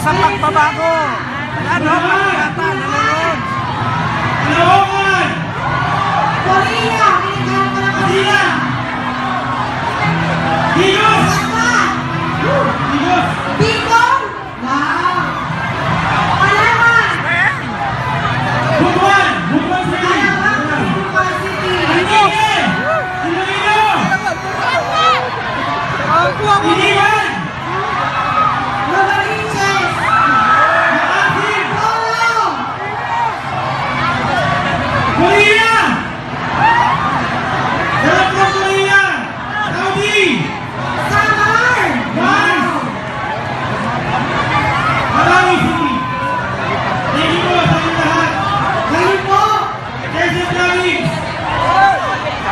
Sa pagbabago. Ano? Pagkata, nanonood. Kaloocan! Korea! Pinagkaroon ko ng Korea! Higos! Higos! Bicol! Wow! Palawan! Butuan! Butuan City! Palawan! Bicol City! Iloilo! Iloilo! Iniwan! Novaliches! Makati! Polo! Korea! Sarap ng Korea! Saudi! Samar! Mars! Marawi City! Thank you po sa inyong lahat! Kayo po! Quezon Province!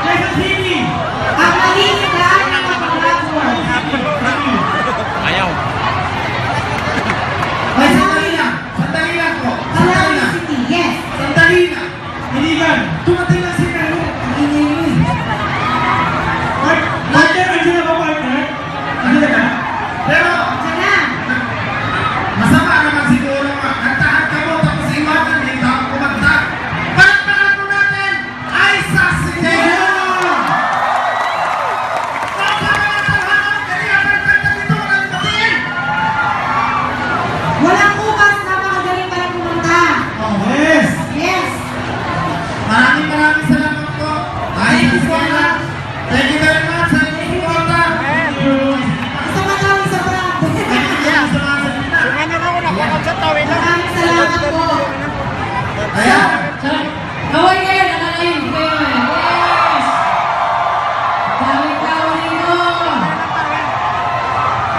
Quezon City! Ang maliit lahat ng mga platform. Ayaw. Ay, sandali lang! Sandali lang po! Sandali Palawan lang! City, yes! Sandali lang! Iligan! Tumating lang si Carlo! Ang ingay mo eh! Partner, andyan na ba partner? Andyan na? Pero, Diyan na! masama naman siguro kantahan ka mo tapos iwanan dito ang kumanta. Palakpakan po natin ay sa Sidejo! Walang bukas, napakagaling pa rin pumunta. Oh, yes! Yes! Maraming salamat po. Ay, thank you very much sa inyong suporta. Gusto mo gawin sa brand. Ano na ako nakakot sa tawin lang. Maraming salamat po. Ayan. Kaway kayo, nakalive kayo. Yes! Kaway mo.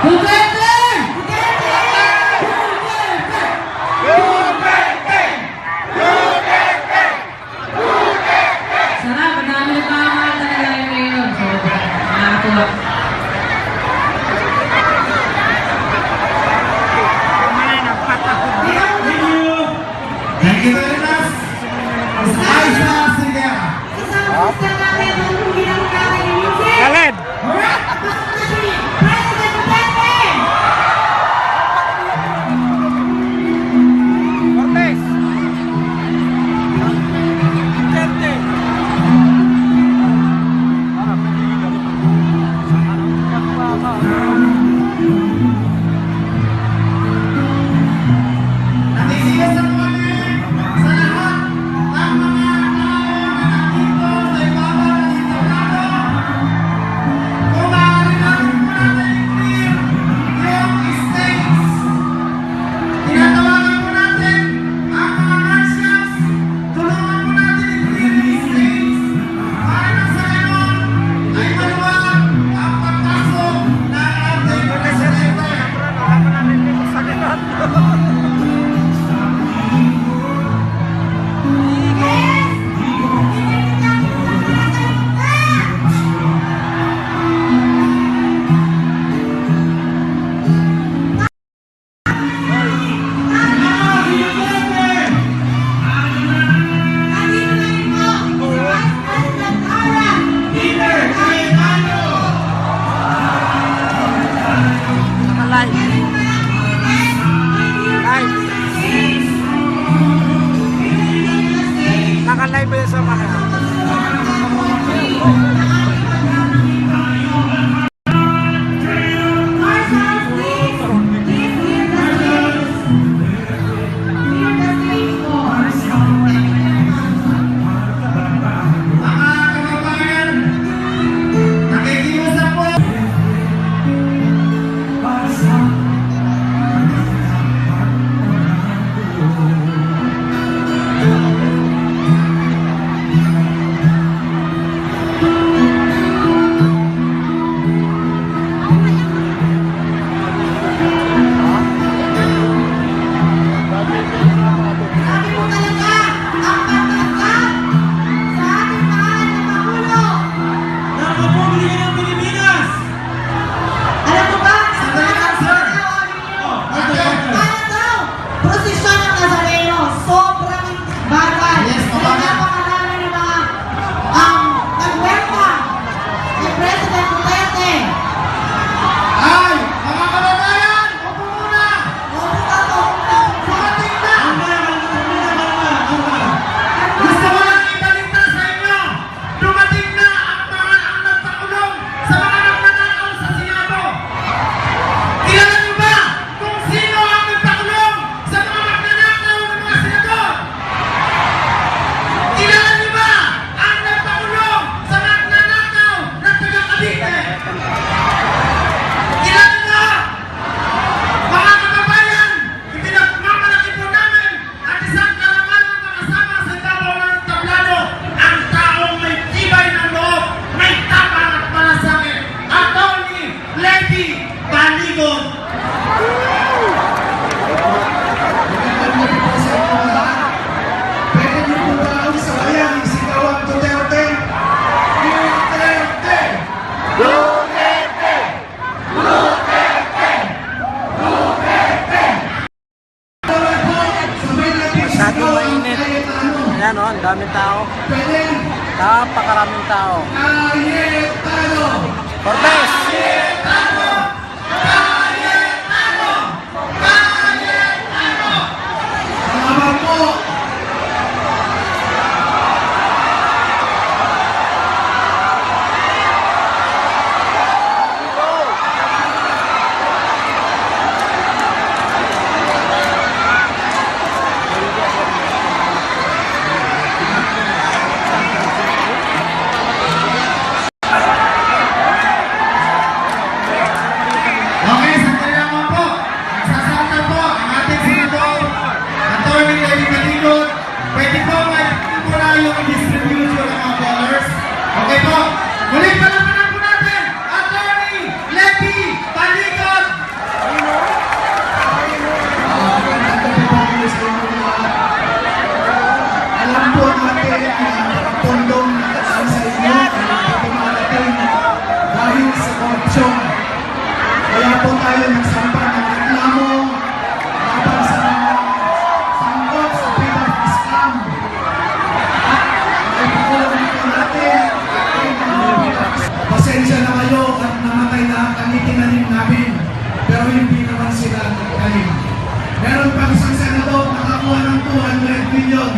Duterte! Sarap, ang dami nagmamahal talaga yun ngayon. So, nakakatuwa. Thank you very much. Ay, sa Sidejo. Isang gusto natin ang ginamit natin yung music. Khaled! President Duterte! Cortez! Duterte! Natisigas ang kami sa lahat ng mga tao na nandito sa ibaba ng internado. Kung maaari natin po natin i-clear yung states. Tinatawagan po natin ang mga marshals. Tulungan po natin i-clear yung states. Para na sa ngayon ay maluwag ang pagpasok ng ating presidente. Naka-live ba yun sa mga? Ayan o, ang daming tao. Pwede. Napakaraming tao. Cayetano. Cortez! Cayetano. Cayetano. Cayetano. Salamat po. Okay, sandali naman po. Nagsasalta po ang ating senador, Atty. Lenny Baligot. Pwede po maipin po na yung distribution ng mga dollars. Okay po. Muli pa naman po natin, Atty. Lenny Baligot. Alam po natin ang pondong nakasal sa inyo ang dumarating dahil sa korupsyon. Kaya po tayo nagsampa ng reklamo laban sa mga sangkot sa freedom of scam. At ay pagkulong po natin pasensya na kayo at namatay na kami tinanim namin. Pero hindi naman sila nagtanim. Meron pa isang senador nakakuha ng 200 million.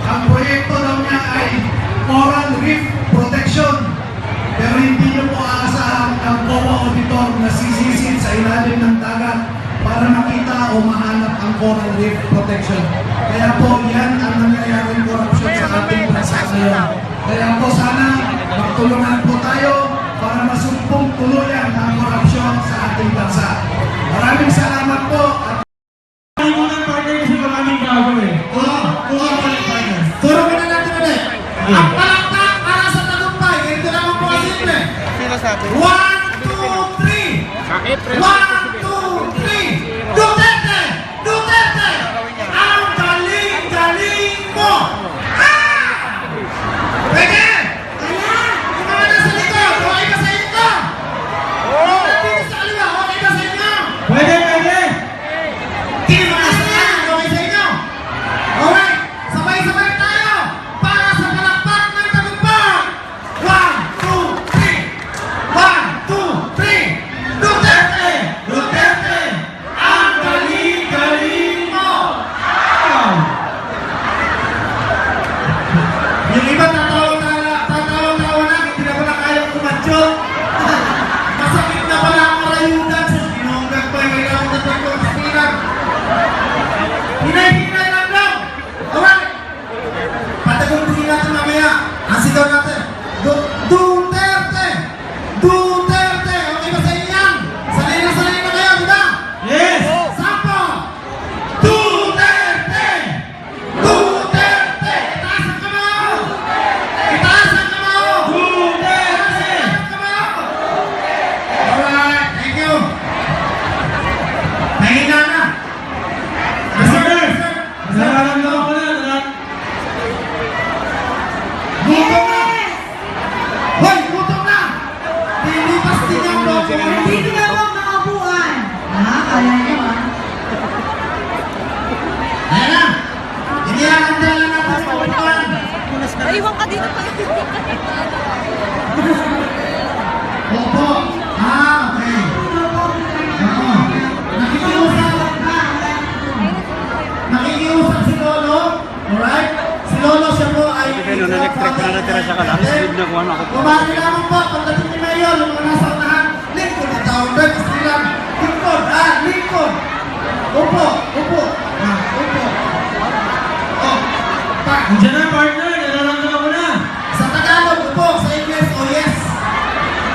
Ang proyekto daw niya ay coral reef protection. Pero hindi niyo po aasahan ang COA auditor na sisisid sa ilalim ng dagat para makita o mahanap ang coral reef protection. Kaya po yan ang nangyayaring korupsyon sa ating bansa ngayon. Kaya po sana magtulungan po tayo para masumpong tuluyan ang korupsyon sa ating bansa. Maraming salamat po. At turo mo na natin ulit. Ang palakpak para sa tagumpay. Ganito naman po kasimple. 1, 2, 3. 1, 2, 3. Duterte! Duterte! Ang galing-galing mo! Ah! Pwede! Yung mga nasa likod, okay ba sa inyo? Yung nandito sa kaliwa, okay ba sa inyo? Pwede, pwede! Yung mga nasa kanan, okay sa inyo? Alright, sabay-sabay tayo para sa palakpak ng tagumpay! 1, 2, 3! 1, 2, 3! Duterte! Duterte! Ang galing-galing mo! Yung iba tatawa na, hindi na pala kayang kumadyo. Masakit na pala ang marayunan sa sinunggag pa yung kailangan na tayo sa silang. Hinay-hinay lang daw! Alright! Pataguntingin natin mamaya. Ang sigaw natin. Duterte! Duterte! Okay ba sa inyo yan? Sanay na kayo, di ba? Yes! Sampo! Duterte! Duterte! Itaas ang kamao! Itaas ang kamao! Duterte! Itaas ang kamao! Alright, thank you. Mahina na. Sir! Nararamdaman ko na. Gutom na! Hoy, gutom na! Lilipas din ang loob mo. Dito na po mga upuan. Kaya nyo Ayan na! Hindi lang ang dala natin sa upuan. Naiwan ka dito pa. Opo. Okay. Oo. Nakikiusap si Lolo. Alright? Si Lolo siya po ay... Nung electric na natira siya kalang, sleeve na kuha na ako. Bumati naman po, pagdating ni Mayor, yung mga nasa unahan, lingkod ang tawag doon, kasi lang, lingkod, lingkod. Upo, upo. Upo. Oh, pa. Andiyan na, partner! Nararamdaman ko na! Sa Tagalog, upo. Sa English, oh yes.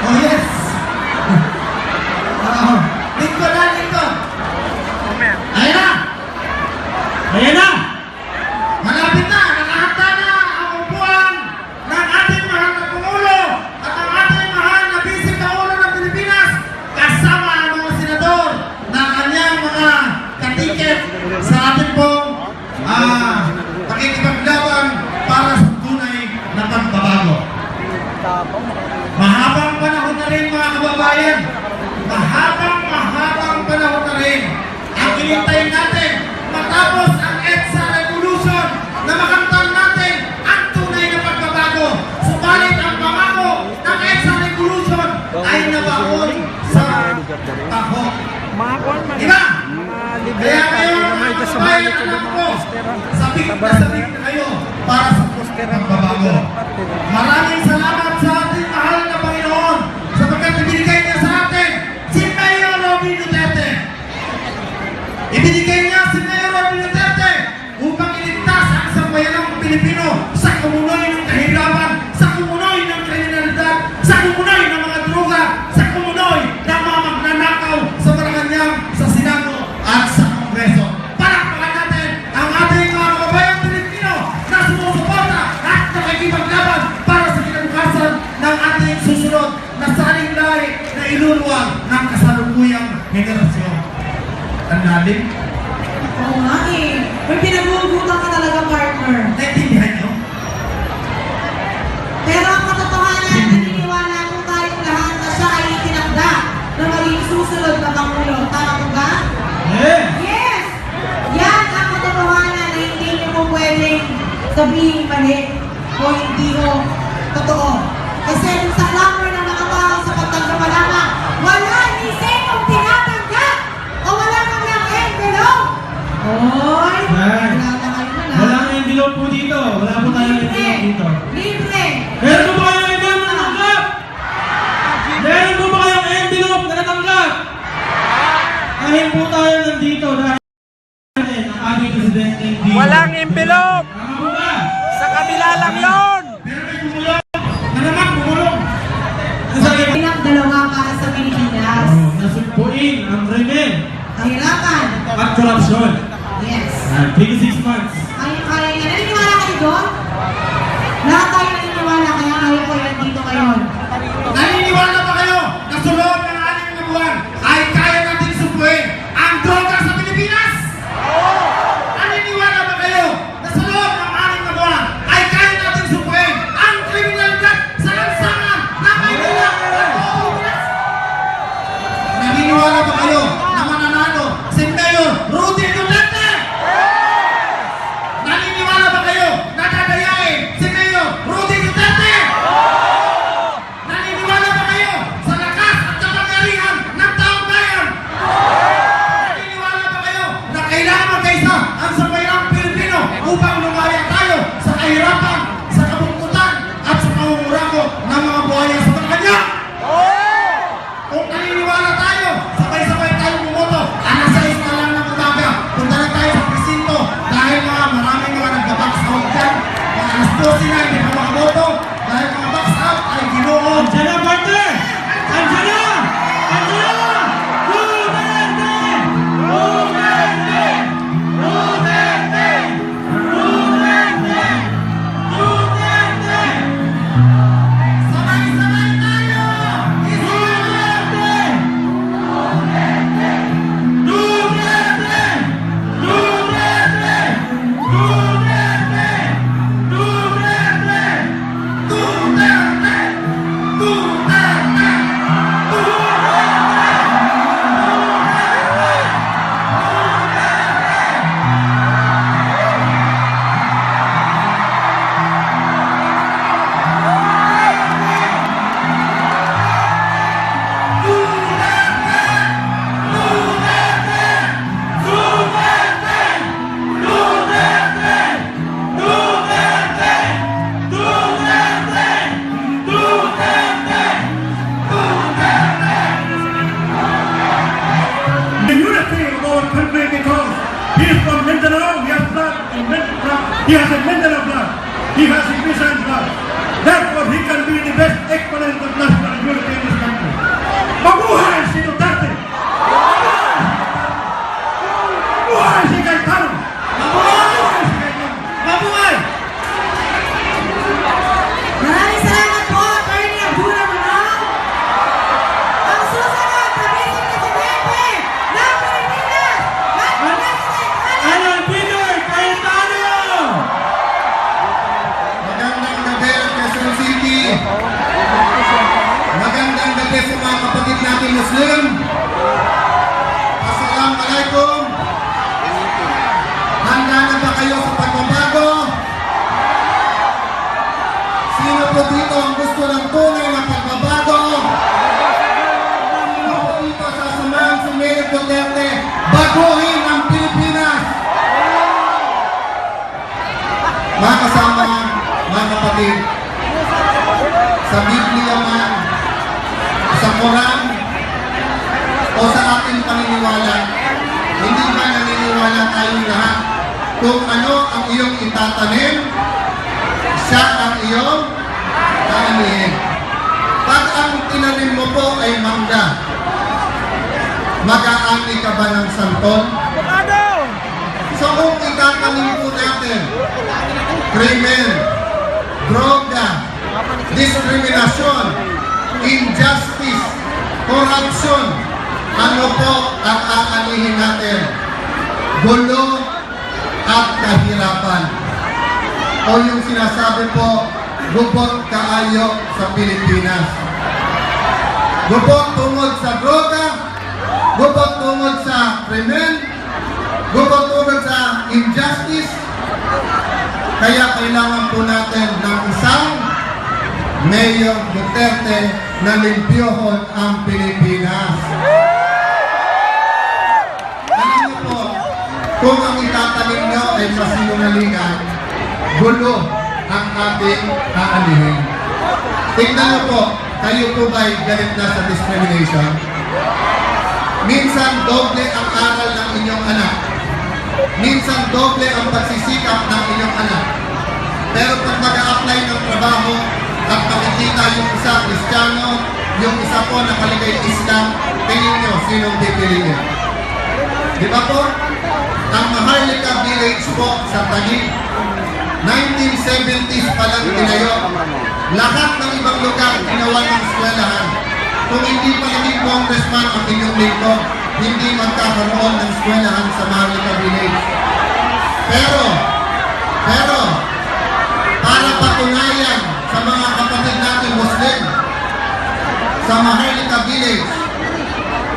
Oh yes. Lingkod na, lingkod. Ayan na. Ayan na! Malapit na, nakahanda na ang upuan ng ating mahal na Pangulo at ang ating mahal na Vice Pangulo ng Pilipinas kasama ang mga senador na kanyang mga katiket sa ating pong pakikipaglaban para pagbabago. Maraming salamat sa ating mahal na Panginoon sapagkat ibinigay niya sa atin si Mayor Robin Duterte. Ibinigay niya si Mayor Robin Duterte upang iligtas ang sambayanang Pilipino sa kumunoy ng kahirapan, sa kumunoy ng kriminalidad, sa kumunoy ng mga droga, sa kumunoy ng mga magnanakaw sa Malacanang, sa Senado at sa Kongreso. Palakpakan natin ang ating mga kababayang Pilipino na sumusuporta at nakikipaglaban para sa kinabukasan ng ating susunod na saling-lahi na iluluwag ng kasalukuyang henerasyon. Ang lalim. Oo nga eh. May pinagugutan ka talaga, partner. Naintindihan niyo? Pero ang katotohanan, naniniwala ko tayong lahat na siya ay itinakda na maging susunod na Pangulo. Tama po ba? Yes! Yan ang katotohanan na hindi niyo po pwedeng sabihin mali o hindi ko totoo. Kasi kung sa clamor ng mga tao sa pagtanggap pa lamang, wala ni Senong tinatanggap o wala nang lang envelope. Oy! Wala na kayo na lang. Walang envelope po dito. Wala po tayong envelope dito. Libre! Meron po ba kayong envelope na natanggap? Meron po ba kayong envelope na natanggap? Kahit po tayo nandito dahil ang ating presidente hindi. Walang envelope! Tama po ba? Sa kabila lang yon! Pero may gumulong. Na naman gumulong. Nasabi ko, Ilang dalawa para sa Pilipinas. nasugpuin ang krimen Kahirapan. at korupsyon. Yes. 36 months. Kaya yan. Naniniwala kayo doon? Lahat tayo naniniwala kaya kayo po yan dito ngayon. Naniniwala ba kayo na sa loob ng 6 na buwan ay kaya natin supuin ang droga sa Pilipinas? Naniniwala ba kayo na sa loob ng 6 na buwan ay kaya natin supuin ang kriminalidad sa lansangan ng Maynila at Pilipinas? Naniniwala ba kayo na mananalo si Mayor Rudy Duterte? Naniniwala ba kayo na dadayain si Mayor Rudy Duterte? Naniniwala ba kayo sa lakas at kapangyarihan ng taong bayan? Naniniwala ba kayo na kailangan magkaisa ang sambayang Pilipino upang lumaya tayo sa kahirapan, sa kabungkutan at sa pangungurako ng mga buhaya sa Malacanang? Kung naniniwala tayo, sabay-sabay tayo bumoto. Alas 6 na lang ng umaga, punta na tayo sa presinto dahil maraming mga nag-box out dyan. Mga alas 12 na, hindi pa makaboto dahil mga box out ay ginoo. Andiyan na, partner! Andiyan na! Andiyan na! Duterte! Duterte! Duterte! Duterte! Duterte! Sabay-sabay tayo! Duterte! Duterte! Duterte! Duterte! Duterte! Duterte! Duterte! The unity of our country because he is from Mindanao, he has blood in Mindanao, he has a Mindanao blood, he has a Visayan blood. Therefore, he can be the best exponent of national unity in this country. Mabuhay si Duterte! Mabuhay si Cayetano! Mabuhay si Cayetano! Mabuhay! Maraming salamat po, Atty. Abdullah Manao. Ang susunod na Vice Presidente ng Pilipinas, Alan Peter Cayetano! Magandang gabi, Quezon City. Magandang gabi sa mga kapatid natin Muslim. Assalamualaikum. Handa na ba kayo sa pagbabago? Sino po dito ang gusto ng tunay na pagbabago? Sino po dito sasamahan si Mayor Duterte baguhin ang Pilipinas? Mga kasama, magtatanim, siya ang iyong kaanihin. Pag ang tinanim mo po ay mangga, mag-aani ka ba ng santol? So kung itatanim po natin, krimen, droga, diskriminasyon, injustice, corruption, ano po ang aanihin natin? Gulo at kahirapan. O yung sinasabi po, gubot kaayo sa Pilipinas. Gubot tungod sa droga, gubot tungod sa krimen, gubot tungod sa injustice. Kaya kailangan po natin ng isang Mayor Duterte na limpyohon ang Pilipinas. Alam niyo po, kung ang itatanim niyo ay masinungalingan, gulo ang ating aanihin. Tingnan niyo po, kayo po ba'y galit na sa discrimination? Minsan doble ang aral ng inyong anak. Minsan doble ang pagsisikap ng inyong anak. Pero pag mag-a-apply ng trabaho at makikita yung isa Kristiyano, yung isa po nakalagay Islam, tingin nyo sinong pipiliin. Di ba po? Ang Maharlika Village po sa Taguig, 1970s pa lang tinayo. Lahat ng ibang lugar ginawa ng eskwelahan. Kung hindi pa naging congressman ang inyong lingkod, hindi magkakaroon ng eskwelahan sa Maharlika Village. Pero, para patunayan sa mga kapatid natin Muslim sa Maharlika Village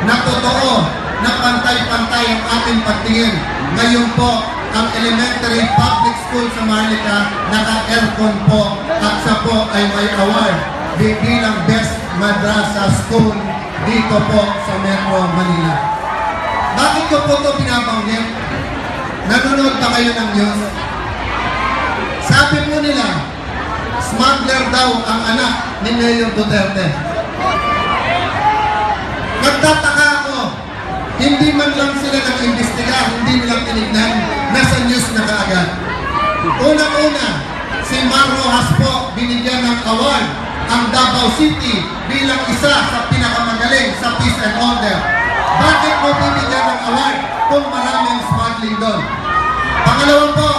na totoo na pantay-pantay ang ating pagtingin. Ngayon po, ang elementary public school sa Maharlika naka-aircon po at siya po ay may award bilang best madrasa school dito po sa Metro Manila. Bakit ko po ito binabanggit? Nanonood ba kayo ng news? Sabi mo nila, smuggler daw ang anak ni Mayor Duterte. Nagtataka ako, hindi man lang sila nag-imbestiga, hindi nilang tinignan, nasa news na kaagad. Unang-una, si Mar Rojas po binigyan ng award ang Davao City bilang isa sa pinakamagaling sa peace and order. Bakit mo binigyan ng award kung maraming smuggling doon? Pangalawa po,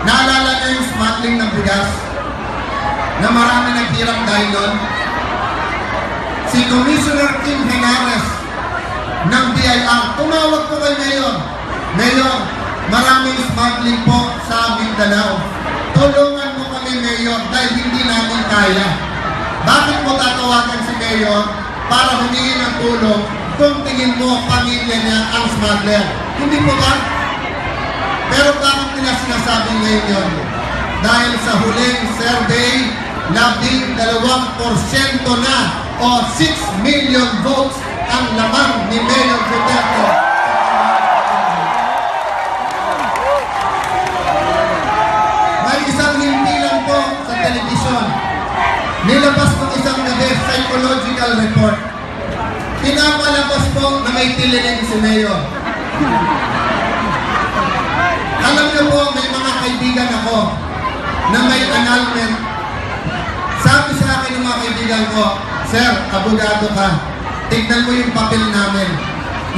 naalala niyo yung smuggling ng bigas na marami naghirap dahil doon? Si Commissioner Kim Henares ng BIR, tumawag po kay Mayor. Mayor, maraming smuggling po sa Mindanao. Tulungan mo kami, Mayor, dahil hindi namin kaya. Bakit mo tatawagan si Mayor para humingi ng tulong kung tingin mo pamilya niya ang smuggler? Hindi po ba? Pero bakit nila sinasabi ngayon yun? Dahil sa huling survey, 12% na o 6 million votes ang lamang ni Mayor Duterte. May isang himpilan po sa telebisyon. Nilabas po isang gabi psychological report. Pinapalabas po na may tililing si Mayor. Alam niyo po, may mga kaibigan ako na may annulment. Sabi sa akin ng mga kaibigan ko, Sir, abogado ka. Tignan mo yung papel namin.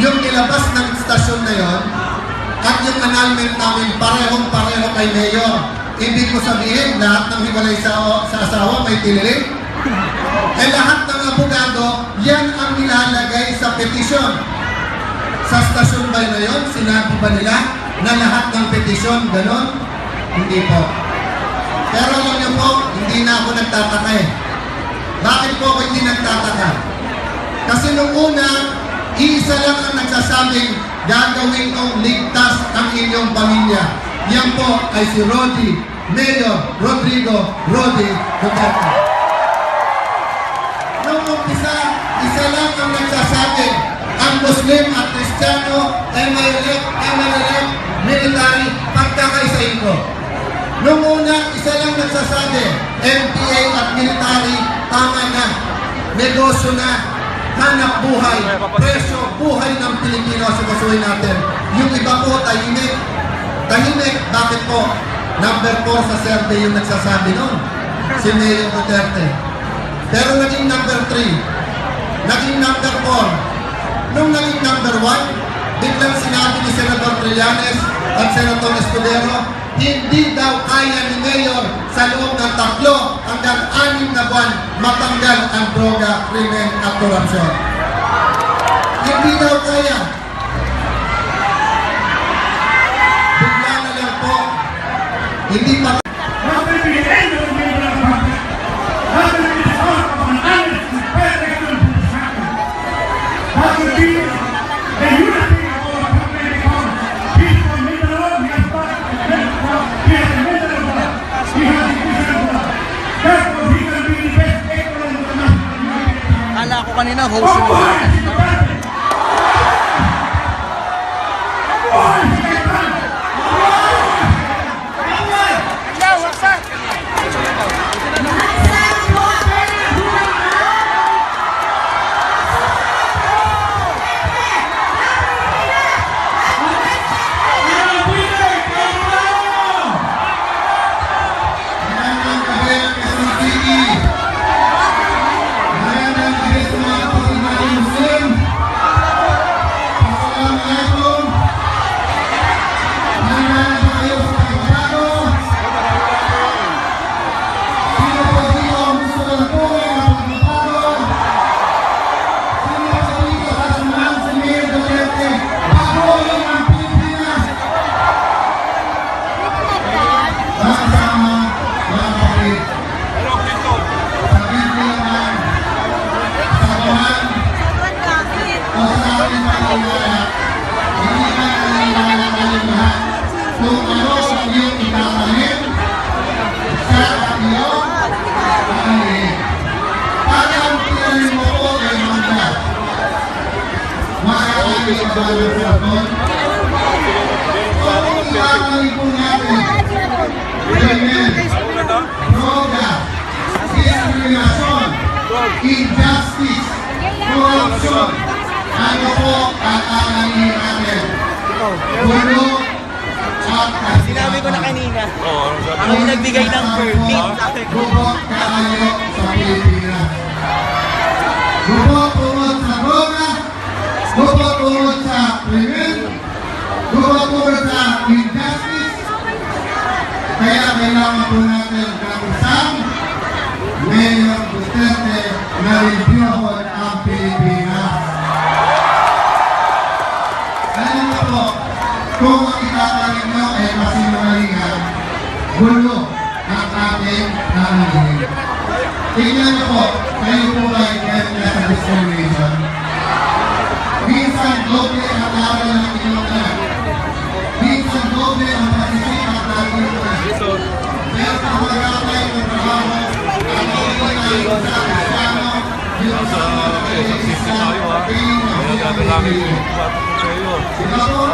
Yung nilabas ng istasyon na yon at yung annulment namin parehong-pareho kay Mayor. Ibig ko sabihin, lahat ng hiwalay sa asawa may tililing. Eh lahat ng abogado, yan ang nilalagay sa petisyon. Sa stasyon ba na yon, sinabi ba nila na lahat ng petisyon, ganon? Hindi po. Pero alam niyo po, hindi na ako nagtataka eh. Bakit po ako hindi nagtataka? Kasi nung una, isa lang ang nagsasabing gagawin kong ligtas ang inyong pamilya. Yan po ay si Mayor Rodrigo Duterte. Nung umpisa, isa lang ang nagsasabi, ang Muslim at Kristiyano, MLF, military, pagkakaisahin ko. Nung una, isa lang nagsasabi, MPA at military, tama na, negosyo na, hanap buhay, presyo, buhay ng Pilipino sa kasuhin natin. Yung iba po, tahimik. Tahimik, bakit po? number 4 sa survey yung nagsasabi nun, si Mayor Duterte. Pero naging number 3, naging number 4. Nung naging number 1, biglang sinabi ni Senator Trillanes at Senator Escudero, hindi daw kaya ni Mayor sa loob ng 3 hanggang 6 na buwan matanggal ang droga, krimen at korupsyon. Hindi daw kaya. Bigla na lang po, hindi pa How can we end the member of the public? How can we talk of an honest and fair election to the second? How can we the unity of our country because he's from Mindanao, he has got a Mindanao, he has a Mindanao blood, he has a Christian blood. Therefore, he can be the best economic of the national unity. Kala ko kanina, host mo. Injustice, corruption, ano po ang aangayin natin? Gulo at kasirapan. Sinabi ko na kanina. Ako yung nagbigay ng permit. Gubot kayo sa Pilipinas. Gubot tungod sa droga, gubot tungod sa krimen, gubot tungod sa injustice. Kaya kailangan po natin kakusang Mayor Duterte na reviewon ang Pilipinas. Alam mo po, kung ang itatanim nyo ay masinungalingan, gulo ang ating nangyayari. Tingnan nyo po, kayo po ay kaya sa discrimination. Minsan doble ang aral ng inyong anak. Minsan doble ang pasisikap ng inyong anak. Pero sa magkakay ng trabaho, ang hindi ay sa Kristiano, yung sa mga Kristiano, Diba po,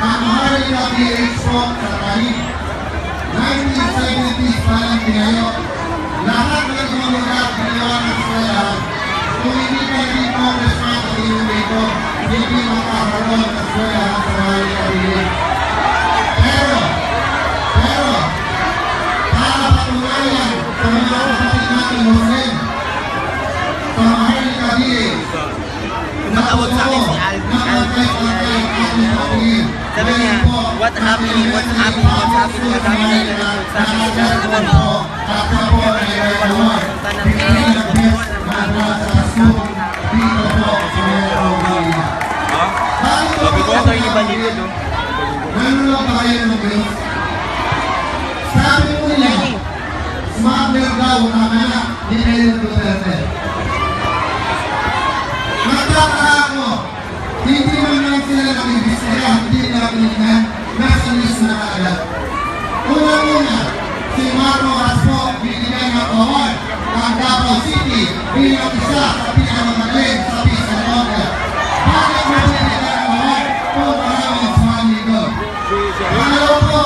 ang mahal na PH po sa Talim, 1970s pa lang tinayo, lahat ng mga lugar ginawa ng eskwelahan, kung hindi ka naging congressman o yung dito, hindi makakaroon ng eskwelahan sa mahal na PH. Pero, para patunayan sa mga kapatid natin Muslim, sa mahal na PH, Tumatawag sa akin si Alvin. Sabi niya, what's happening? Sabi niya, sabi sabi ko niya, smuggler daw ang anak ni Mayor Duterte. Nagtataka ako, hindi man lang sila nakibisaya, hindi nila pinignan, nasa list na agad. Una-una, si Marco Raspo, binigay ng award ang Davao City bilang isa sa pinakamagaling sa peace and order. Bakit mo binigay ng award kung maraming sumali doon? Pangalawa po,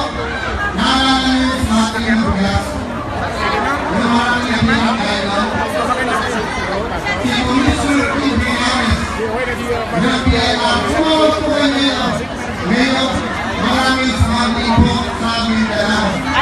naalala niyo sa ating lugar, yung maraming nabilang kayo doon. Si Commissioner Pilipinas, ng PIR, sumawag po kayo ngayon. Ngayon, maraming sumali po sa Mindanao.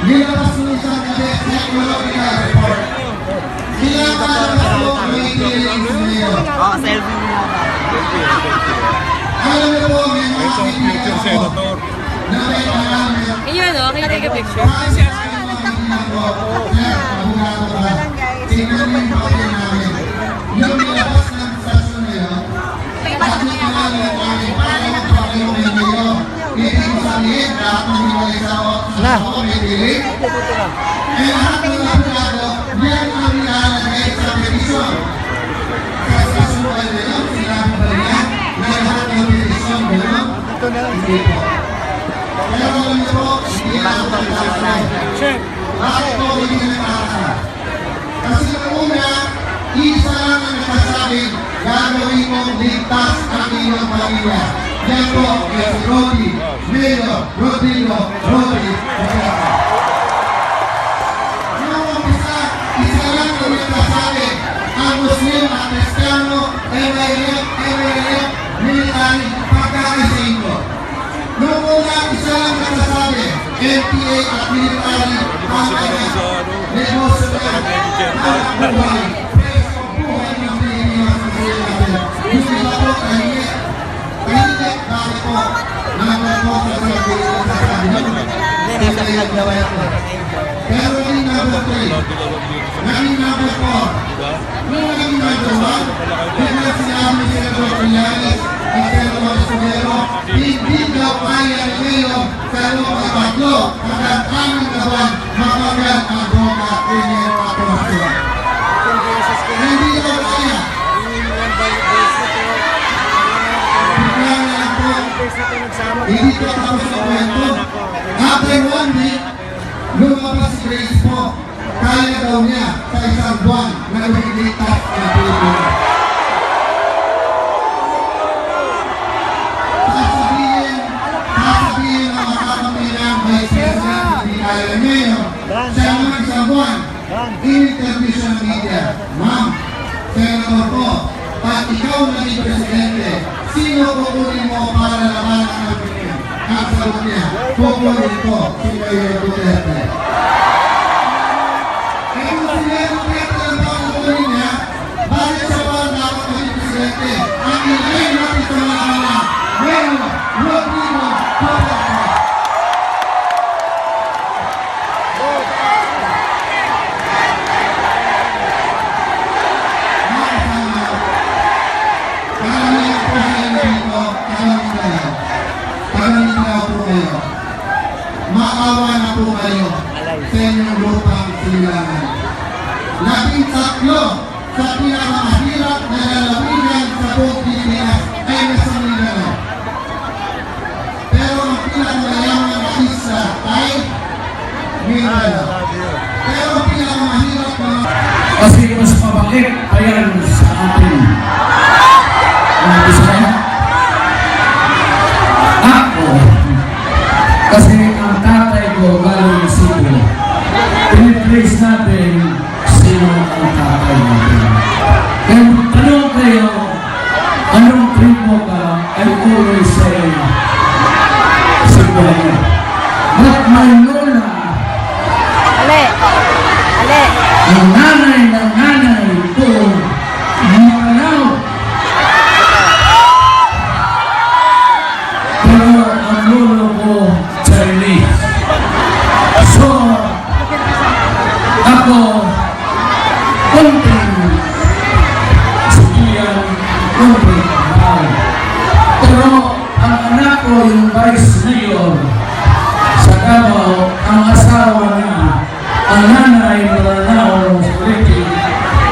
nilabas mo isang psychological report. Sinakalabas mo may feelings ngayon. Oh, selfie mo na. Alam mo po, may mga kaibigan ko na may alamin. Ayun o, can you take a picture? Kahit sa mga kaibigan ko, sir, abogado ka, tingnan mo yung papel namin. Yung nilabas ng stasyon na yun, at nilalaman namin para magpapilungin kayo. Hindi ko sabihin, lahat ng hiwalay sa ako may piling. Eh lahat ng abogado, yan ang nilalagay sa petisyon. Sa stasyon ba yun, sinabi ba yan, na lahat ng petisyon gano'n? Hindi po. Pero alam niyo po, hindi ako nagkakaroon. Bakit po hindi nagkakaroon? Kasi nung una, isa lang ang nagkasabing gagawin mong ligtas ang iyong pamilya. Yan po, kay Rodi, Mayor, Rodrigo, Rodi, Rodrigo. Nung umpisa, isa lang ang nagkasabi, ang Muslim at Kristiyano, MLF, military, pagkakasin ko. Nung una, isa lang nagkasabi, NPA at military, pagkakasin. Negosyo na, ang buhay, preso, buhay ng Pilipinas sa sarili natin. Yung iba po, tahimik. Tahimik, bakit po? Nagpo sa sarili sa sarili. Pero naging number 3, naging number 4, nung naging number 1, bigla sinabi si Senador Trillanes at Senador Escudero, hindi daw kaya ngayon sa loob ng 3 hanggang 6 na buwan mapagal ang droga krimen at korupsyon. Hindi daw kaya. Bigla na lang po, hindi ko tapos na kwento. After 1 week, lumabas si Grace po, kaya daw niya sa isang buwan na lumilitas ng Pilipinas. Sasabihin ng makakamilang may siyasa, hindi kaya ngayon, siya naman isang buwan, in-interview siya ng media. Ma'am, Senator po, pag ikaw naging presidente, sino kukunin mo para labanan ang Pilipinas? Ang sagot niya, kukunin ko si Mayor Duterte. Eh kung si Mayor Duterte lang po ang kukunin niya, bakit siya pa dapat maging presidente? Ang ilay natin sa mga anak, Mayor Rodrigo Duterte. Maawa na po kayo sa inyong lupang silangan. 13 sa pinakamahirap na lalawigan sa buong Pilipinas ay nasa Mindanao. Pero ang pinakamayaman na isla ay Mindanao. Pero ang pinakamahirap na Kasi mas mabakit ayan sa atin. Ano gusto niya? Ako. Kasi ang tatay ko galing Cebu. Pinitrace natin sino ang tatay natin. Kaya tanong kayo, anong tribo ka, I always say, Cebuano. But my lola, ang nanay ng nanay ko, Mindanao. Pero ang lolo ko, Chinese. So, ako, konting Sibiyan, konting Mahal. Pero ang anak ko, yung vice mayor sa Davao, ang asawa niya, ang nanay Mindanao,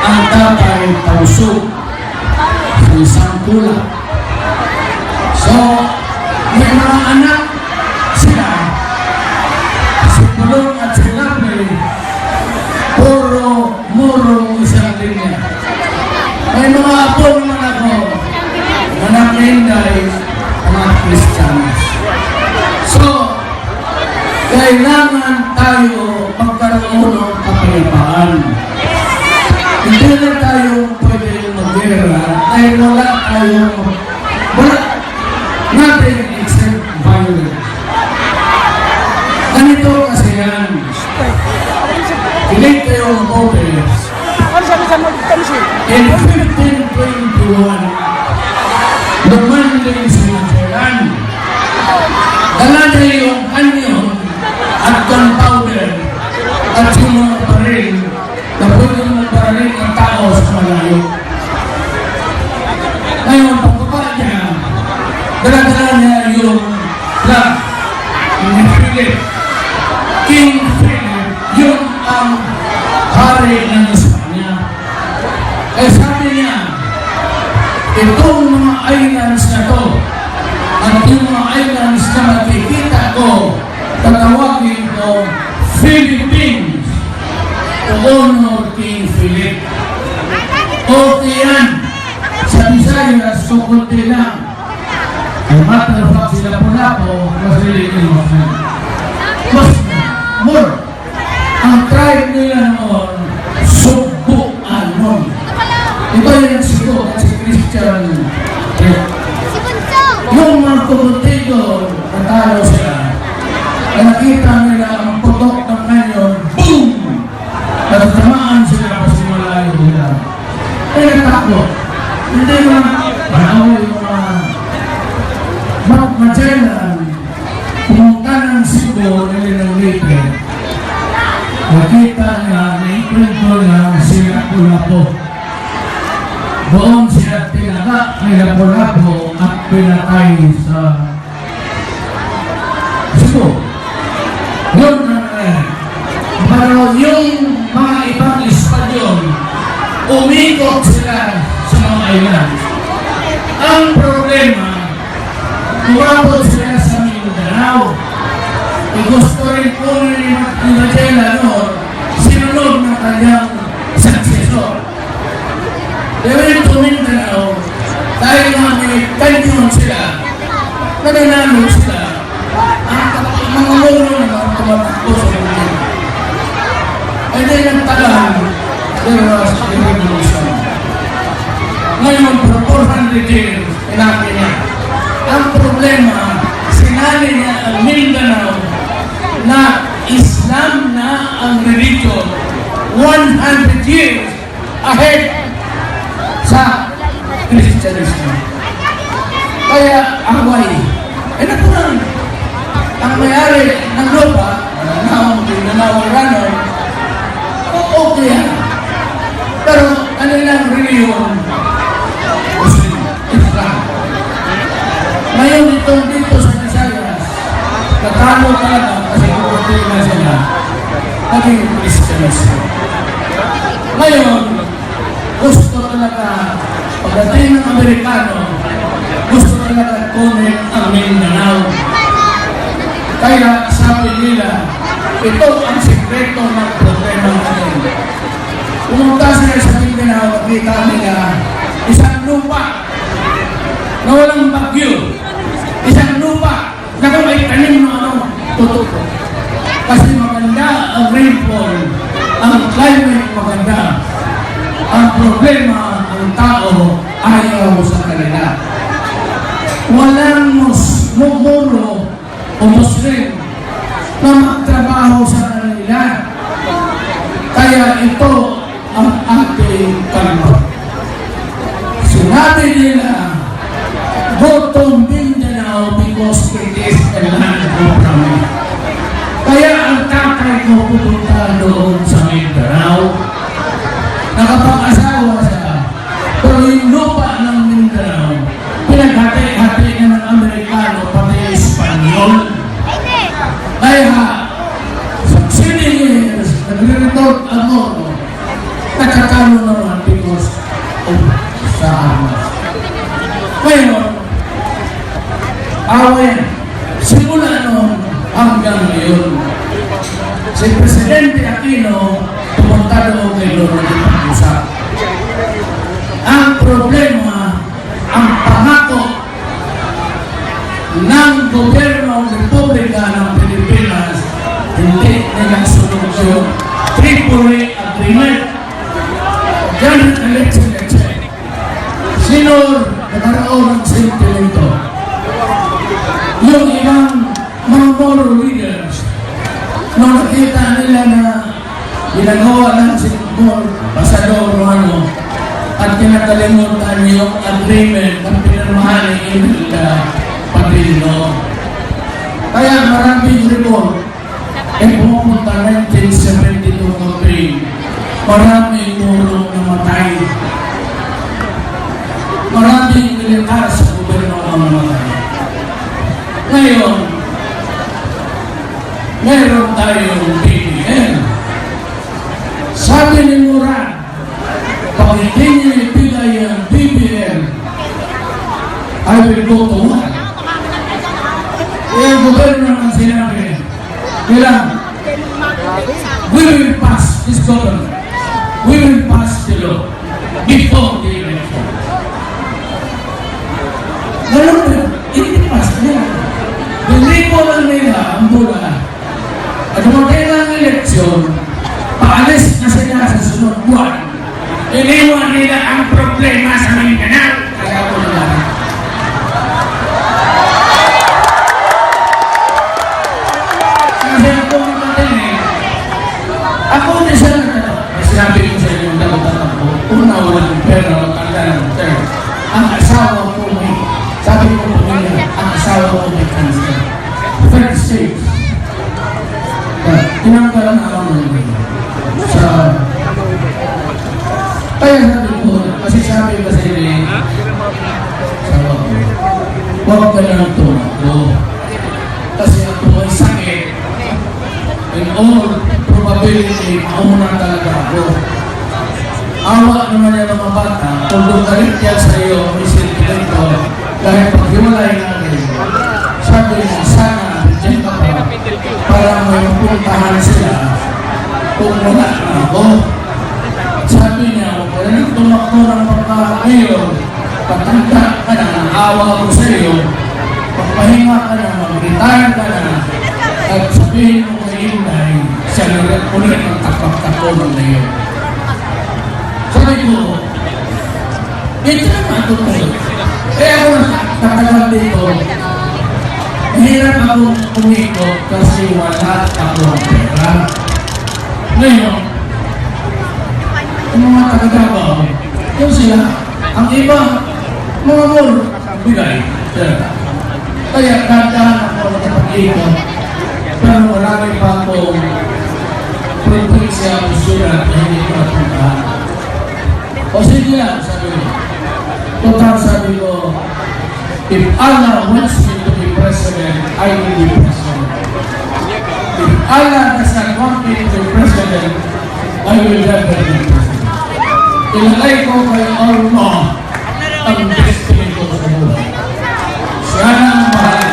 ang tatay Tausug, sa isang tulak. So, may mga anak sila, si Pulong at si Lapi, puro murong isang linya. May mga apo naman ako, anak Inday, mga Christians. So, kailangan tayo magkaroon ng kapayapaan. Hindi na tayo pwede mag-gera dahil wala nothing except violence. Ganito kasi yan. Kinig kayo ng voters. In 1521, lumanding si Magellan. Dala niya yung kanyon at gunpowder at yung mga baril na pwedeng magbaril ang tao sa malayo. Ngayon, pagbaba niya, dala-dala niya yung flag ni Philip. King Philip, yun ang hari ng Espanya. Kaya sabi niya, itong mga islands na to, at yung mga islands na makikita ko, tatawagin ko Philippines to honor King Philip. Okay yan. Sa Visayas, kukunti lang. Ang matter of fact, sila po na po, kasi mas more. Ang tribe nila noon, Sugbo-anon. Ito yung sigo at si Christian. Yung mga kumuntigo, natalo sila. Ay nakita nila ang putok ng ngayon, boom! Natatamaan sila kasi malayo nila. Ay natakot. Hindi lang, panawin yung mga Magellan, pumunta ng Cebu, nilang Libre. Nakita niya, naikwento niya sila Lapu-Lapu. Doon sila tinaga ni Lapu-Lapu at pinatay sa Cebu. Yun na pero yung mga ibang Espanyol, umikot sila sa mga island. Ang problema, umabot sila sa Mindanao. Gusto rin po ni Magellan noon, sinunod ng kanyang successor. Pero ito Mindanao, dahil nga may kanyon sila, nananalo sila, ang mga ulo naman tumatakbo sa Mindanao. Ay di nagtagal, there was a revolution. Ngayon, for 400 years, pinaki niya. Ang problema, sinali niya ang Mindanao na Islam na ang religion 100 years ahead sa Christianism. Kaya away. Natural. Ang mayari ng lupa, nanawaranon, okay yan. Pero kanilang religion, Muslim, Islam. Ngayon dito sa Visayas, natalo talaga kasi kukunti na sila naging Christianism. Ngayon, gusto talaga, pagdating ng Amerikano, gusto talaga kunin ang Mindanao. Kaya sabi nila, ito ang sekreto ng problema natin. Pumunta sila sa Mindanao, nakita nila isang lupa na walang bagyo. Isang lupa na kung may tanim na tutupo. Kasi maganda ang rainfall, ang climate maganda. Ang problema, ang tao ayaw sa kanila. Walang mumuro o Muslim na magtrabaho sa kanila. Kaya ito ang ating kalma. Sinabi nila, go to Mindanao because it is a land of promise. Kaya ang tatay ko pupunta doon sa Mindanao. Nakapag-asawa siya. Pero yung lupa ng Mindanao, pinaghati-hati na ng Amerikano pati Espanyol. Kaya, succeeding years, nagre-retort ako, nakakano naman because of sa armas. Ngayon, away, simula noon hanggang ngayon. Si Presidente Aquino pumunta doon kay Lolo de Pag-usap. Ang problema, ang pangako ng gobyerno ng Republika ng Pilipinas, hindi nila sunod yung Tripoli Agreement. Diyan ang election check. Sino nagkaroon ng sentimento? Yung ibang mga moral leaders nung nakita nila na ginagawa ng Singapore, Pasador Romano, at kinakalimutan yung agreement ng pinirmahan ni Imelda Padrino. Kaya maraming report pumupunta 1972 campaign. Maraming murong namatay. Maraming militar sa gobyerno ang namatay. Ngayon, meron tayong BBM. Sabi ni Murat, pag hindi niya ibigay ang BBM, I will go to war. Yung gobyerno naman sinabi, bilang, we will pass this government. We will pass the law before the election. Ganun din, hindi pass nila. Dinipo lang nila ang bola. At dumating ang eleksyon, paalis na sila sa sunod buwan. Iniwan nila ang problema sa Mindanao. Kaya ako nila. Kasi ako nagpatinig, ako din siya sinabi ko sa inyo yung dapat ko, una walang pera, magkanda ng term. Ang asawa ko may, sabi ko po nila, ang asawa ko may cancer. Third stage. Tinanggal na ako sa... Kaya sabi ko, kasi sabi ko sa inyo, sabi ko, huwag ka na tumakbo. Kasi ako may sakit. In all probability, mauna talaga ako. Awa naman yung mga bata, kung galit yan sa iyo, may sentimento, dahil pag-hiwalay natin, sabi niya, sana, dyan ka pa, para may mapuntahan sila, kung wala na ako. Sabi niya, wala nang tumakbo ng pagkakayon, patanda ka na, awa ko sa iyo, pagpahinga ka na, mag-retire ka na, at sabihin mo kay Inday, siya ulit ang tapak-tapunan na yun. Sabi ko, ito naman ito po. Kaya ako nakatagal dito, mahirap akong umikot kasi wala ako ang pera. Ngayon, ang mga taga-trabaho, yung sila, ang iba, mga mall, bigay. Kaya dadaan ako nakapag-ikot. Pero marami pa akong probinsya o sulat na hindi ko napuntahan. O sige lang, sabi ko. Total sabi ko, if Allah wants me to be president, I will be president. If Allah does not want me to be president, I will never be president. Ilagay ko kay Allah ang destiny ko sa buhay. Siya na ang mahal.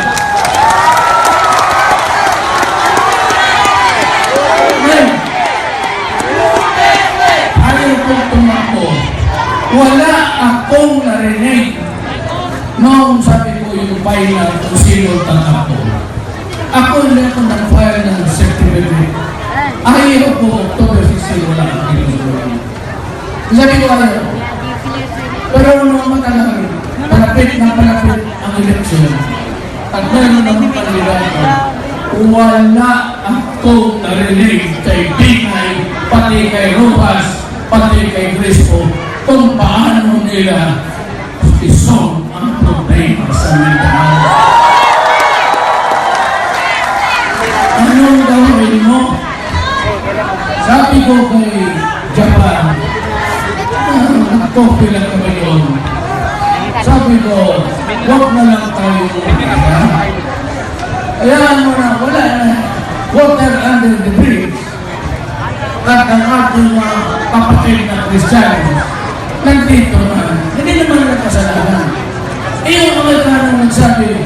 Wala akong narinig noong sabi ko yung final kung sino tatakbo. Ako hindi ako nag-file ng certificate. Ayaw ko October 16 wala akong ginagawa. Sabi ko ayaw. Pero nung matagal, palapit ang eleksyon. At meron ng kandidato, wala akong narinig kay Binay, pati kay Rojas, pati kay Crispo, kung paano nila isolve ang problema sa Mindanao. Anong gawin mo? Sabi ko kay Japan, nag-copy lang kami yun. Sabi ko, huwag na lang tayo umaya. Kaya mo na, wala na, water under the bridge. At ang ating mga kapatid na Kristiyano, nandito na, hindi naman nagkasalanan. Yung Amerikano nagsabi,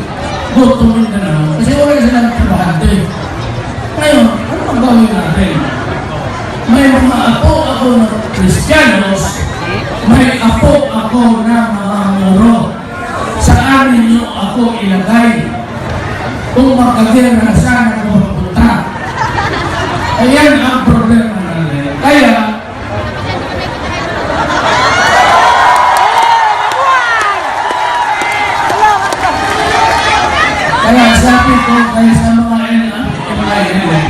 go to Mindanao, kasi wala silang trabahante. Ngayon, ano ang gawin natin? May mga apo ako na Kristiyanos, may apo ako na mga muro. Saan ninyo ako ilagay? Kung makagera saan ako mapunta? Ayan ang problema natin. Kaya, sabi ko kayo sa mga NMI,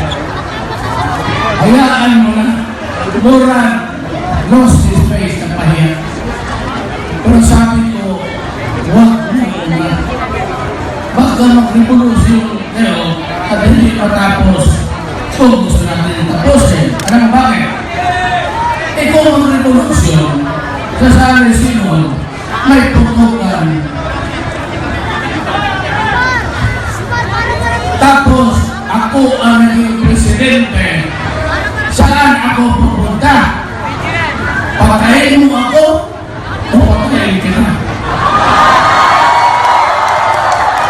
Hayaan mo na. Mura, lost his face na pahiya. Pero sabi ko, huwag mo na. Baka mag-revolusyon kayo at hindi matapos kung gusto natin tapusin. Alam mo bakit? Kung ang revolusyon sa San Simon may putukan. Tapos ako ang naging presidente. Saan ako pupunta? Patayin mo ako o patayin kita?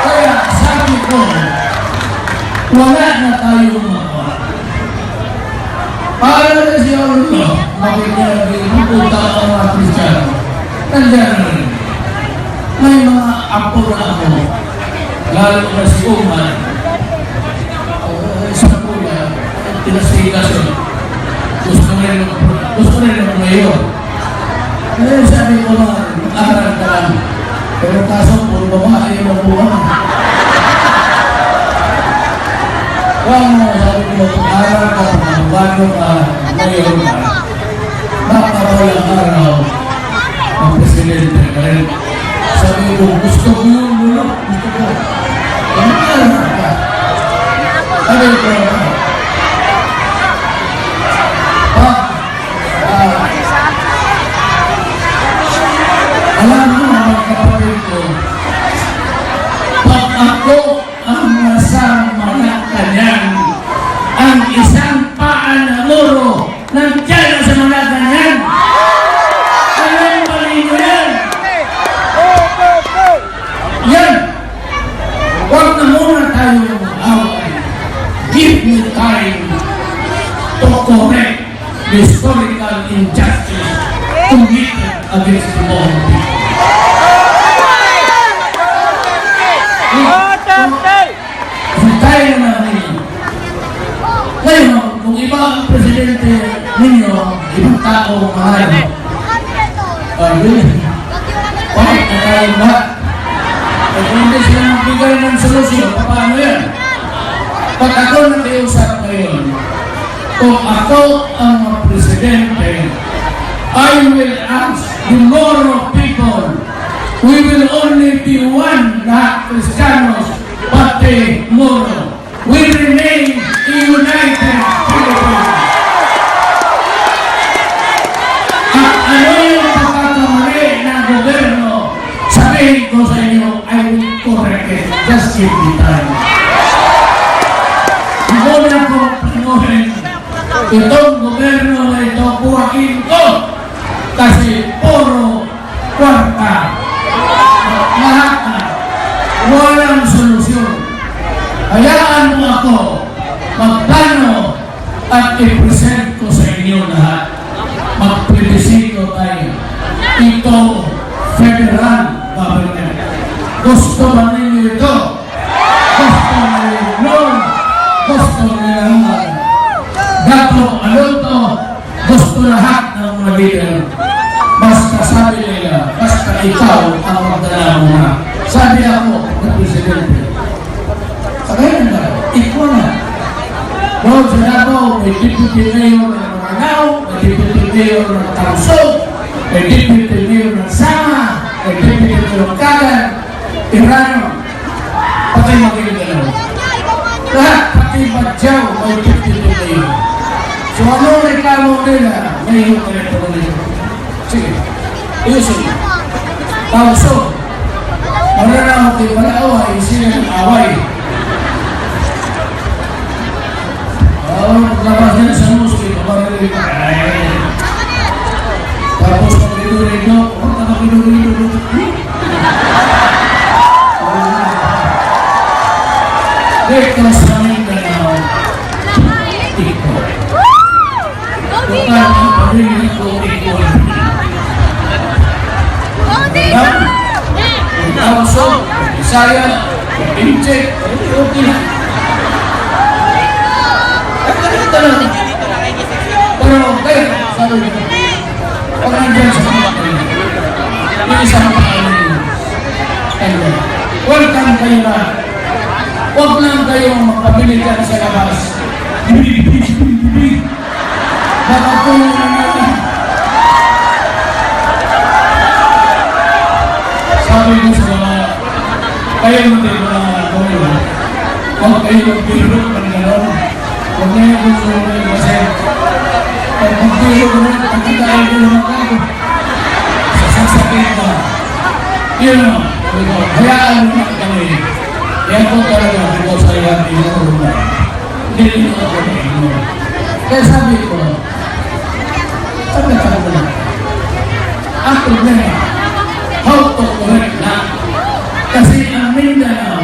Kaya sabi ko, wala na tayong magawa. Para na siya ulo, makikinig, mapunta ang mga Kristiyano. Nandiyan na rin. May mga apo na ako, lalo na si Umar. Isa po na, tinasikas yun. Gusto rin ang mayor. Ngayon sabi ko na, mag-aral ka lang. Pero kaso, puro babae yung mabuha. Kung sabi ko, mag-aral ka, bago ka, mayor ka, baka walang araw, ang presidente ka rin. Sabi ko, gusto ko yun, gusto ko. Mag-aral ka. Sabi ko, alam mo mga kapatid ko, pag ako ang nasama ng kanyan, ang isang paa na luro nandiyan sa mga kanyan. Alam mo yan? Yan! Huwag na muna tayo mag-away. Give me time to correct the historical injustice committed against the law. Kaya na ninyo. Ngayon, kung iba ang presidente ninyo, ibang tao mahal. Yun. Bakit na tayo ba? Kung hindi sila magbigay ng solusyon, paano yan? Pag ako nakiusap ngayon, kung ako ang presidente, I will ask the Moro people, we will only be one, lahat Kristiyanos, pati Moro. We remain united Philippines. At ano yung pagkakamali ng gobyerno, sabihin ko sa inyo, I will correct it. Just give me time. Muna ko panuhin itong gobyerno na ito, buhakin ko. Kasi puro kwarta, lahat na, walang solusyon. Hayaan mo ako magplano at i-present ko sa inyo lahat. Magplebisito tayo. Ito, federal government. Gusto ba ninyo ito? Gusto ninyo noon? Gusto ninyo Dato Alonto? Gusto lahat ng mga leader. Basta sabi nila, basta ikaw ang magdala mo na. Sabi ako ng presidente. Kaya na, ikaw na. Doon sa Davao, may deputy mayor ng Maranao, may deputy mayor ng Tausog, may deputy mayor ng Sama, may deputy mayor ng Kagan, Irano, pati Maguindao. Lahat, pati Badyaw, may deputy mayor. So ano reklamo nila? May yung reklamo nila. Sige, ayusin. Tausog, Maranao, kay Malaway, sila ng away. Paglabas niya sa musik, kapag-alay ka. Tapos pag-inurin nyo, huwag na pag-inurin nyo. Dito sa Mindanao, iko. Total ang pag-inurin ko, iko. Ang Tausog, Isaya, Pinche, okay na. Pero kayo, sabi ko, pag nandiyan sa mga kayo, yung isang kayo, welcome kayo na. Huwag lang kayong magpabilit yan sa labas. Baka po naman. Sabi ko sa mga kayo natin mga kuya, huwag kayo magbiro ng gano'n. Huwag na yung gusto mo yung kasi pag magbiro ko rin, pagkakain ko naman kayo. Sasakit ka. Yun o, sabi ko, hayaan mo na kami. Yan po talaga ako sa iyan, inuro na. Hindi ako na inuro. Kaya sabi ko na, ang problema, how to correct na. Kasi ang Mindanao,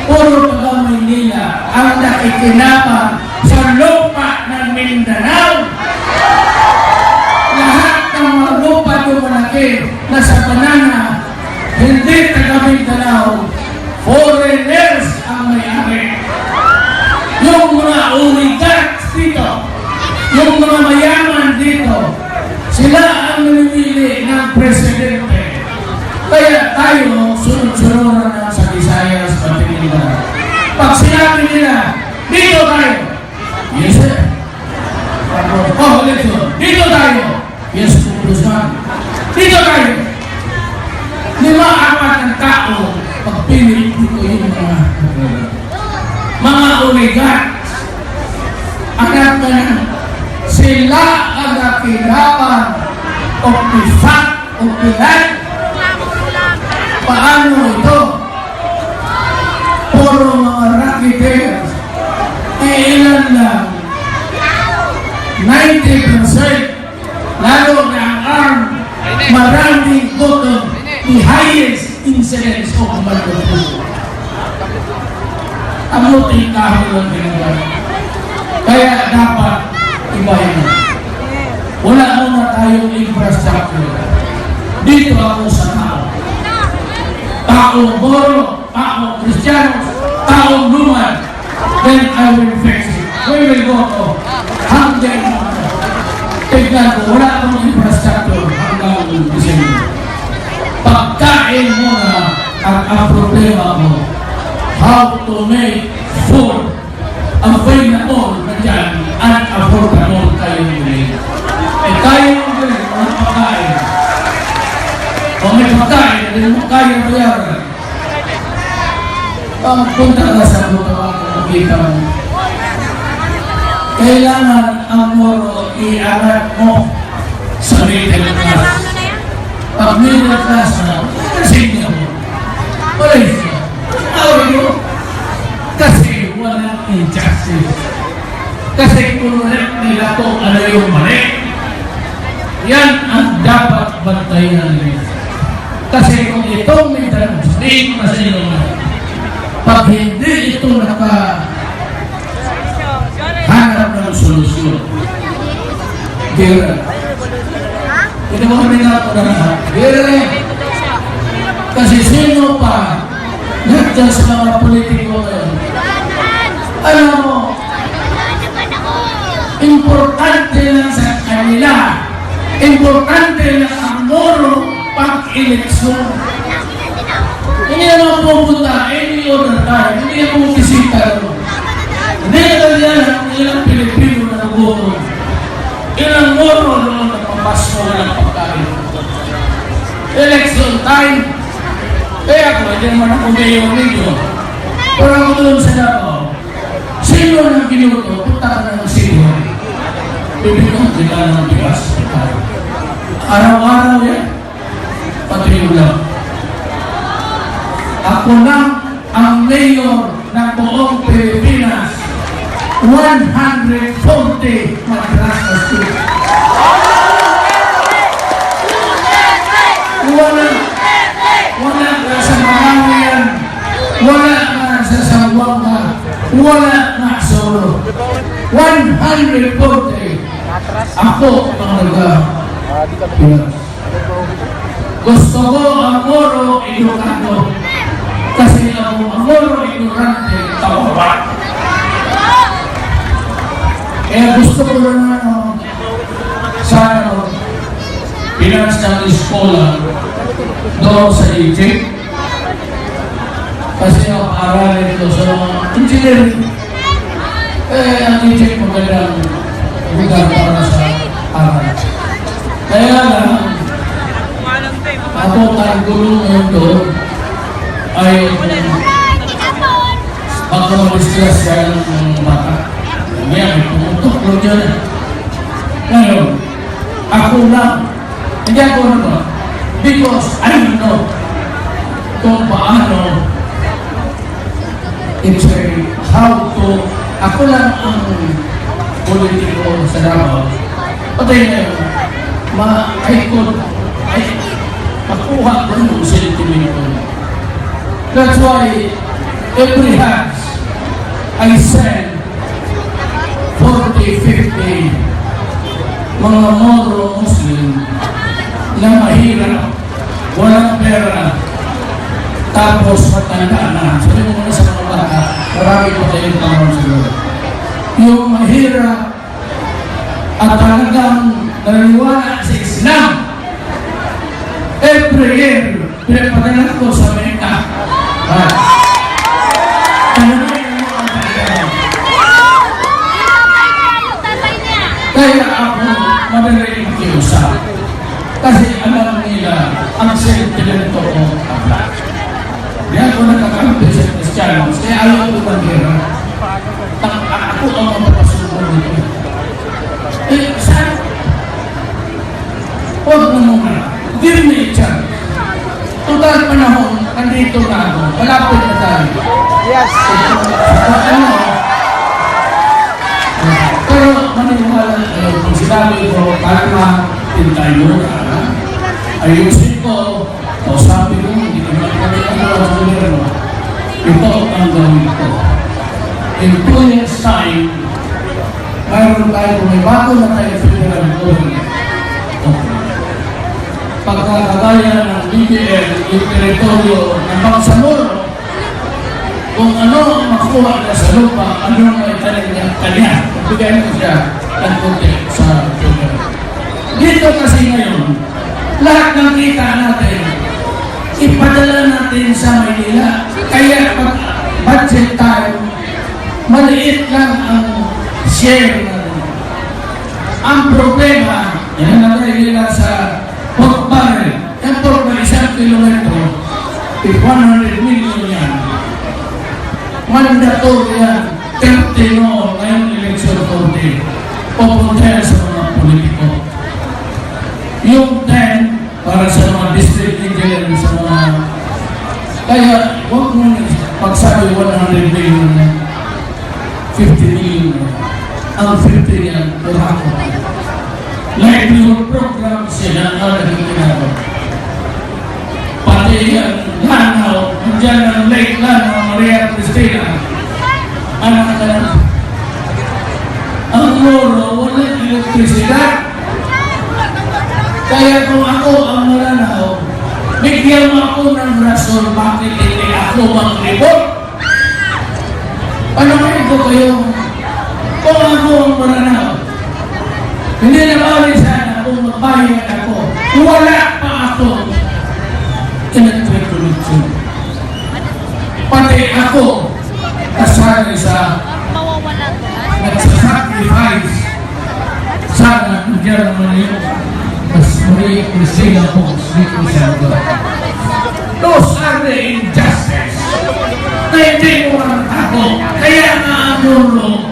puro pagamay nila ang nakikinapa sa lupa ng Mindanao. Lahat ng mga lupa dumalaki na sa banana, hindi taga Mindanao, foreigners ang may-ari. Yung mga oligarchs dito, yung mga mayaman dito, sila ang namimili ng presidente. Kaya tayo, sunod-sunuran na sa Visayas, pati Mindanao. Pag sinabi nila, dito tayo. Yes, sir. Oh, election. Dito tayo. Yes, Congressman. Dito tayo. 5-4 ng tao, pagpili dito yung mga oligarchs. Anak ka na, sila ang nakilapan of the fact of the life. Paano ito? Puro mga racketeers. Ilan lang. 90% lalo na ang arm. Maraming bottom. The highest incidence of malnutrition. Amuting kahit lang ginagawa. Kaya dapat ibahin. Wala muna tayong infrastructure. Dito ako sa tao. Taong Moro, taong Kristiyanos, taong Luman, then I will fix it. We will go to hanggang tignan ko, wala akong infrastructure hanggang December. Pagkain mo na ang problema mo, how to make food available na dyan at affordable tayo nila. Eh tayo nila, walang pagkain. Kung may pagkain, hindi mo kaya bayaran. Punta ka sa butawan kung nakita mo. Kailangan ang Moro i-arat mo sa middle class. Pag middle class na, Singapore, Malaysia, Mario, kasi walang injustice. Kasi correct nila kung ano yung mali. Yan ang dapat bantayan nila. Kasi kung itong Mindanao, state na sa inyo na, pag hindi ito nakahanap ng solusyon, gira. Ito mo kami na ito na lahat. Gira. Kasi sino pa, not just mga politiko ngayon, alam mo, importante lang sa kanila, importante lang ang Moro pag-eleksyon. Hindi naman pupunta, any other time, hindi naman bisita ito. Hindi naman ilang Pilipino na nabuto. Ilang Moro naman napapasko ng pagkain. Election time, kaya ako, hindi naman ako mayor ninyo. Pero ako doon sa Davao, sino nang ginuto, punta ka na ng sino. Bibigyan kita ng bigas. Araw-araw yan. Patuloy lang. Ako lang ang mayor ng buong Pilipinas. 140 madrasa school. Wala ka sa Mangawian. Wala ka sa Zamboanga. Wala ka sa Solo. 140. Ako ang nag-Pinas. Gusto ko ang Moro edukado. Kasi ang Moro ignorante, tawa. Kaya gusto ko na sa Pinas ng Eskola doon sa Egypt. Kasi ang aralin ito sa engineering. Ang Egypt magandang lugar para sa Kaya lang, ako ang gulong ngayon doon ay baka mag-stress yan ng bata. Ngayon, may pumutok ko dyan. Ngayon, ako lang, hindi ako naman, because I know kung paano it's how to, ako lang ang politiko sa Davao. Patay na yun, makuha ko yung sentiment ko. That's why every house I send 40, 50 mga Moro Muslim na mahirap, walang pera, tapos matanda na. Sabi mo muna sa mga bata, marami pa kayong tanong siguro. Yung mahirap at talagang naniniwala sa Islam, every year, pinapadala ko sa Amerika. Kaya ako madaling makiusap. Kasi alam nila ang sentimento ko kapla. Di ako nakakampi sa Kristiyanos, kaya ayaw ko mag-ira. Ako ang mapapasuko nito. Saan? Huwag mo muna. Give me a chance. Total panahon, nandito na ako. Malapit na tayo. Yes. Pero maniwala kung sinabi ko, kalma, tintay mo na. Ayusin ko, sabi ko, hindi ko nakikita sa gobyerno. Ito ang gawin ko. In 2 years time, mayroon tayo, may bago na tayo federal government. Pagkakagaya ng BBL, yung teritoryo ng Bangsamoro, kung ano ang makuha na sa lupa, ano ang maitaling niya kanya. Bigyan ko siya ng konti sa federal. Dito kasi ngayon, lahat ng kita natin, ipadala natin sa Manila. Kaya pag budget time, maliit lang ang share natin. Ang problema, yan ang nila sa pork barrel. Yung pork barrel, 1 kilometro, 100 million yan. Mandatory yan. 30 noon, ngayong election 40. Pupunta yan sa mga politiko. Yung 10, para sa mga district engineer, sa mga... Kaya, huwag mo pagsabi 100 million na 50 million. Ang 50 yan, wala ko. Livelihood program sila na naging ginagawa. Pati yan, Lanaw, nandiyan ang Lake Lanaw, Maria Cristina. Ang Moro, walang elektrisidad. Kaya kung ako ang Maranao, bigyan mo ako ng rason bakit hindi ako mag-report. Panamin ko kayo, kung ako ang Maranao, hindi na bawin sana kung magbayad ako. Wala pa ako electric connection. Pati ako, kasali sa nagsasacrifice. Sana nandiyan naman yun. Mas Maria Cristina po, dito sa mga. Those are the injustice. Na hindi mo ang ako. Kaya nga ang Moro,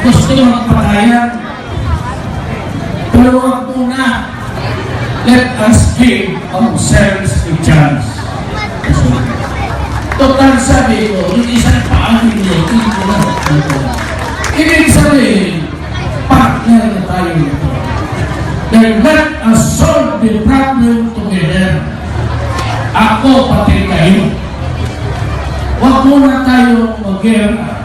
gusto magpatayan. Pero wag muna, let us give ourselves a chance. Total sabi ko, yung isang paamin niyo, hindi ko na ito. Ibig sabihin, partner na tayo nito. Then let us solve the problem together. Ako pati kayo. Wag muna tayo mag-gera.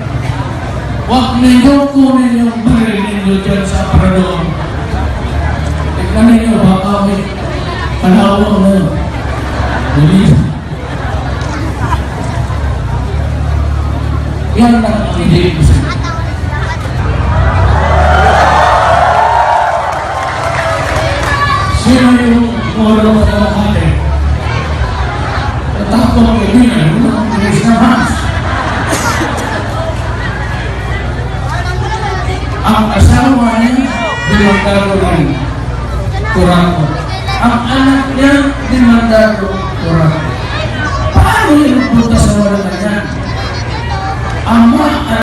Wag ninyo kunin yung baril ninyo dyan sa paradong. Tignan ninyo, baka may panawang na bilis. Yan lang ang hindi ko sa sino yung Moro na natin? Natakot ang kaibigan, walang bilis na mas. Ang asawa niya, bilang gagawin. Coraco. Ang anak niya, Demandado Coraco. Paano yung punta sa wala na yan? Ama,